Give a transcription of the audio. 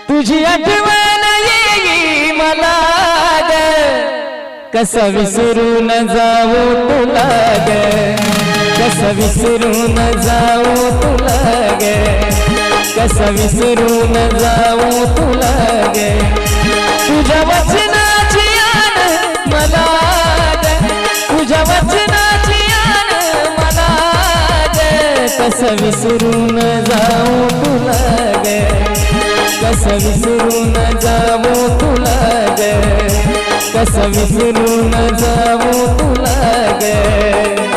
तुझी आठवण येई मला ग, कसं विसरून जाऊ तुला ग, कसं विसरून जाऊ तुला ग, कसं विसरून जाऊ तुला ग. तुझ्या वचनाची आण मला ग, तुझ्या वचनाची आण मला ग, कसं विसरून जाऊ तुला ग, कसं विसरून जाऊ तुला ग, कसं विसरून जाऊ तुला ग.